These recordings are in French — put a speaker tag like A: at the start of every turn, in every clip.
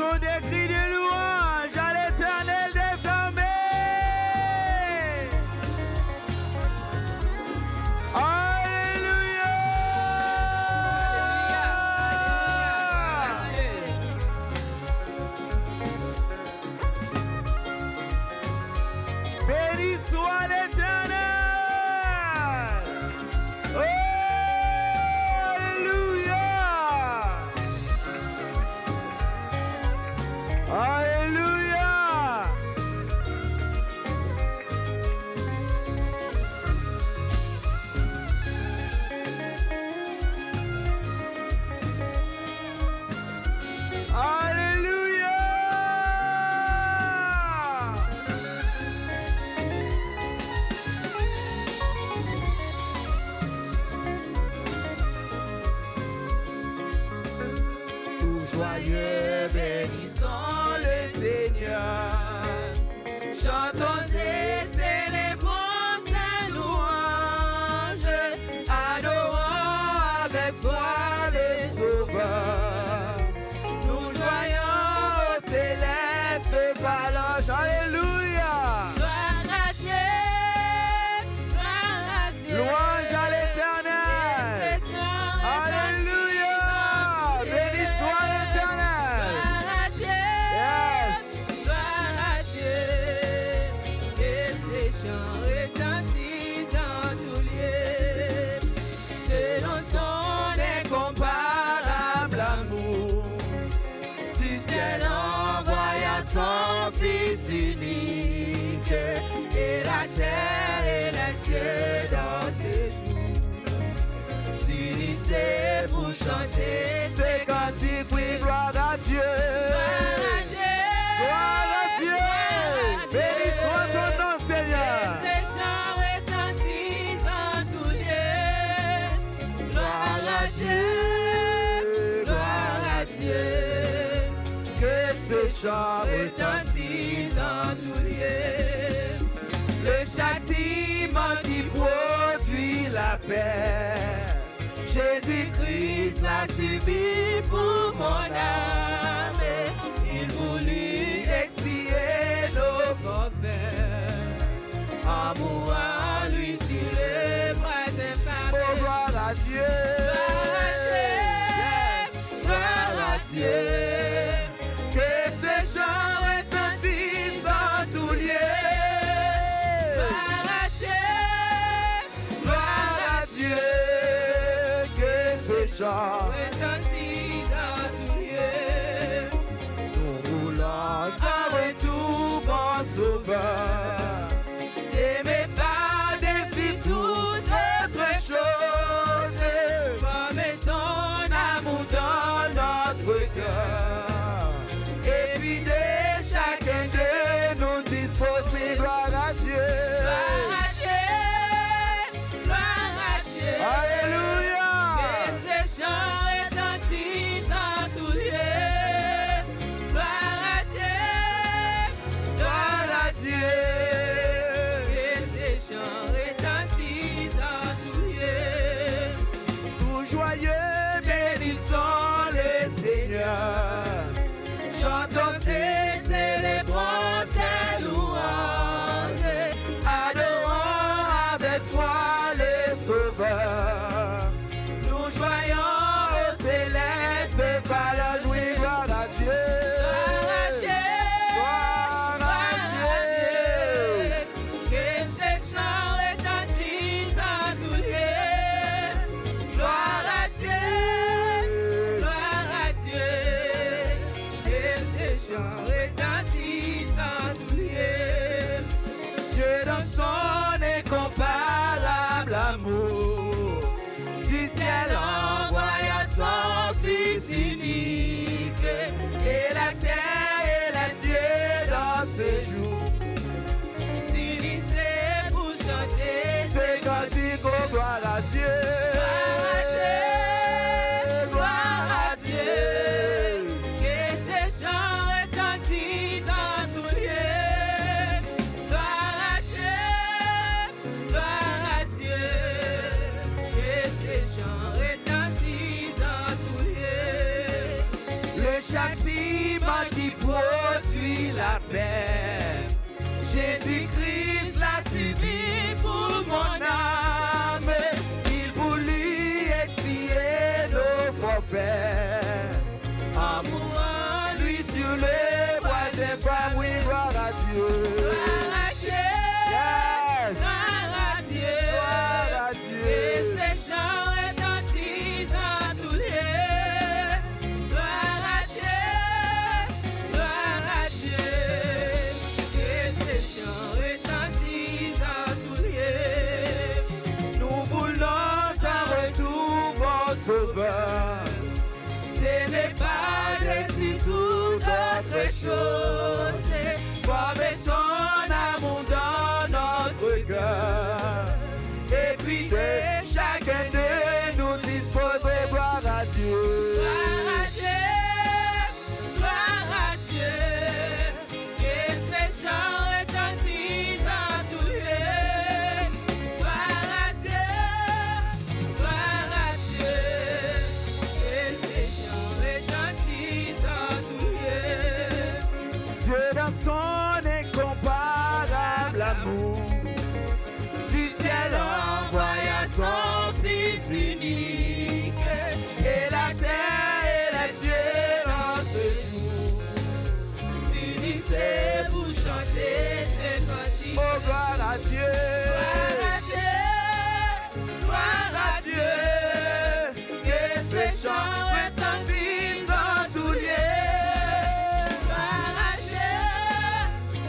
A: sont des cris de louange à l'Éternel des armées. Alléluia. Béni soit l'Éternel. Alléluia. Alléluia. Tout joyeux, bénissons le Seigneur. Chantons et célébrons sa louange. Adorons avec foi le Sauveur. Nous joyons au céleste phalange. Alléluia.
B: Gloire à Dieu, gloire à Dieu.
A: Louange à l'Éternel. Alléluia. Béni soit l'Éternel.
B: Gloire à Dieu,
A: Yes.
B: gloire à Dieu. Que ces chants retentissent en tout lieu. Selon son
A: Incomparable amour, du ciel envoya son Fils unique, et la terre et les cieux dans ses jours s'unissaient pour chanter ces cantiques. Oui, gloire à Dieu. Gloire à Dieu. Béni soit ton nom, Seigneur.
B: Ces chants retentissent en tout lieu.
A: Gloire à Dieu, gloire à Dieu, que ce chant retentisse en tout lieu. Le châtiment qui produit la paix, Jésus-Christ l'a subi pour mon âme. Il voulut expier nos forfaits, en mourant lui sur les bras infamés. Oh, gloire à Dieu, gloire à Dieu, que ces chants retentissent en tout lieu. Gloire à Dieu, que ces chants
B: Retentissent en tout lieu.
A: nous voulons en retour, bon Sauveur, aimé par-dessus toute autre chose, comme ton amour dans notre cœur, et puis de chacun de nous dispose, mais gloire à Dieu.
B: Gloire à Dieu, gloire à Dieu.
A: Alléluia.
B: Que ces chants retentissent en tout lieu. Gloire à Dieu,
A: Gloire à Dieu.
B: Jésus-Christ l'a subi pour mon âme.
A: Il voulut expier nos forfaits.
B: Amour en
A: Lui sur le bois infâme, oui, gloire à Dieu.
B: Gloire à Dieu,
A: Yes.
B: gloire à Dieu,
A: Gloire à
B: et
A: Dieu.
B: ses chants retentissent en tous lieux. Gloire à Dieu, et ses chants retentissent en tous lieux.
A: Nous voulons un retour, bon sauveur.
B: T'aimer par-dessus toute autre chose.
A: Former ton amour dans notre cœur. Et puis de chacun de nous disposer, gloire à Dieu.
B: Gloire à Dieu, gloire à Dieu, et ses chants retentissent en tous lieux. Gloire à Dieu, et ses chants retentissent en tous lieux.
A: Dieu dans son incomparable amour, du ciel envoya son Fils unique, et la terre et les cieux en ce jour
B: S'unissaient pour chanter ses cantiques.
A: oh gloire à Dieu,
B: Gloire à Dieu,
A: que ces chants retentissent en tous lieux.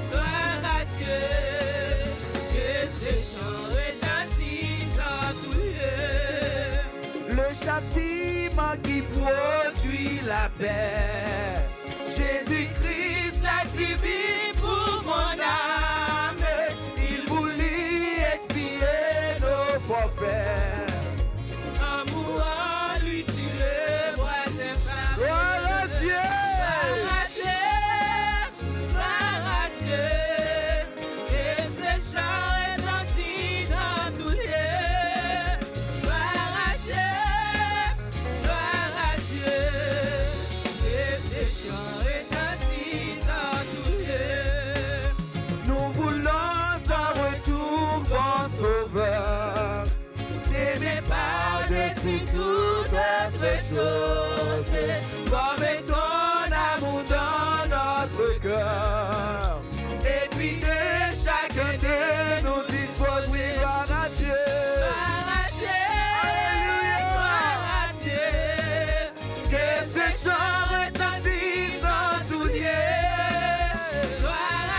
B: gloire à Dieu, que ses chants retentissent en tous lieux.
A: Le châtiment qui produit la paix, Jésus-Christ l'a subi pour mon âme. Il voulut expier nos forfaits.
B: Amour en lui sur le bois infâme.
A: Gloire à Dieu.
B: Gloire à Dieu, et ses chants retentissent en tous lieux. Gloire à Dieu, et ses chants retentissent en tous lieux.
A: Nous voulons un retour, bon sauveur. T'aimer par-dessus toute autre chose. Former ton amour dans notre cœur. Et puis de chacun de nous dispose, oui, gloire à Dieu.
B: Gloire à Dieu,
A: Que ces chants retentissent en tout lieu.
B: gloire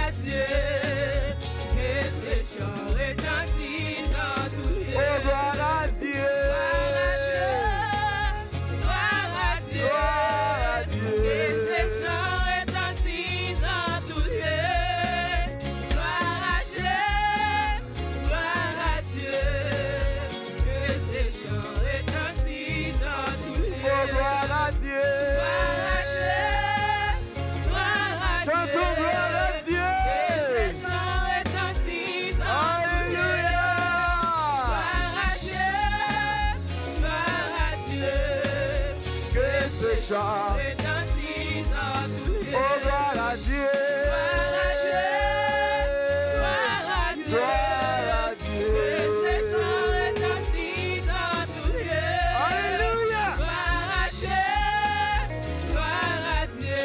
B: à Dieu, et ses chants retentissent en tous lieux.
A: Oh, gloire à Dieu.
B: Gloire à Dieu,
A: Gloire à Dieu.
B: et ses chants retentissent en tous lieux. Gloire à Dieu, et ses chants retentissent en tous lieux.
A: Oh, gloire à Dieu. Chantons gloire à Dieu. Alléluia. Que ces chants, oh, gloire à Dieu. Gloire à Dieu. Alléluia. Oh, gloire à Dieu. Gloire à Dieu.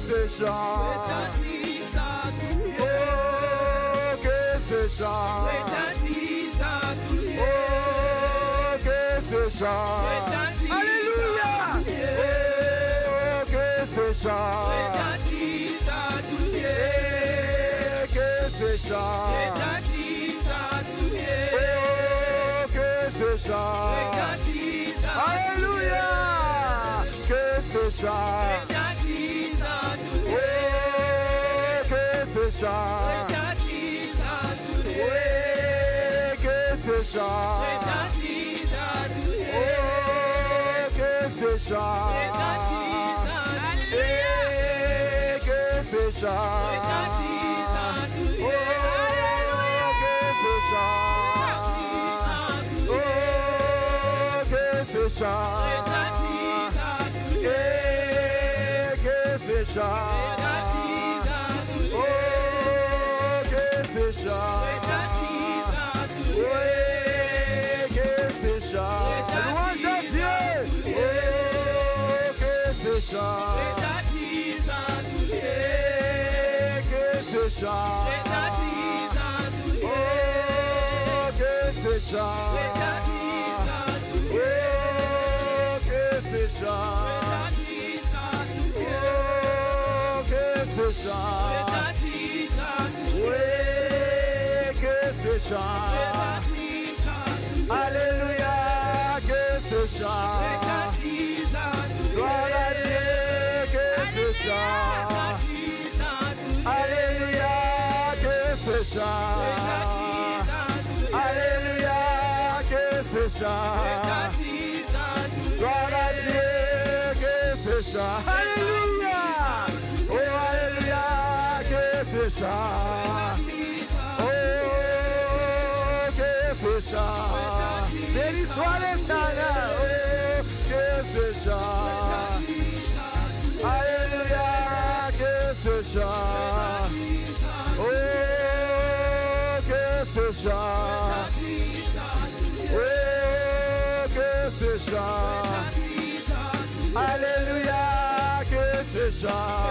A: c'est chant. Oh, que c'est chant. Oh, que c'est chant. Alléluia. Oh, que c'est chant. Que c'est chant. Oh, que c'est chant. Alléluia. Que c'est chant. Oh, que c'est chant. Oui, que c'est chant. Oh, que c'est chant. Et que c'est chant. Oh, que c'est chant. Oh, que c'est chant. Et que c'est chant. Oh, que c'est chant. Oui, que c'est chant. Louange à Dieu. Oh, que c'est chant. Et que c'est chant. Oh, que c'est chant. Oh, que c'est chant. Oh, que c'est chant. Oui, que c'est chant. Alléluia, que c'est chant. Gloire à Dieu, que c'est chant. Alléluia, que c'est chant. Alléluia, que c'est chant. Gloire à Dieu, que c'est chant. Alléluia. Oh, alléluia, que c'est chant. Oh, que c'est chant. Béni soit l'Éternel. Oh, que c'est chant. Alléluia, que c'est chant. Oh, que c'est chant. Oh, que c'est chant. Alléluia, que c'est chant.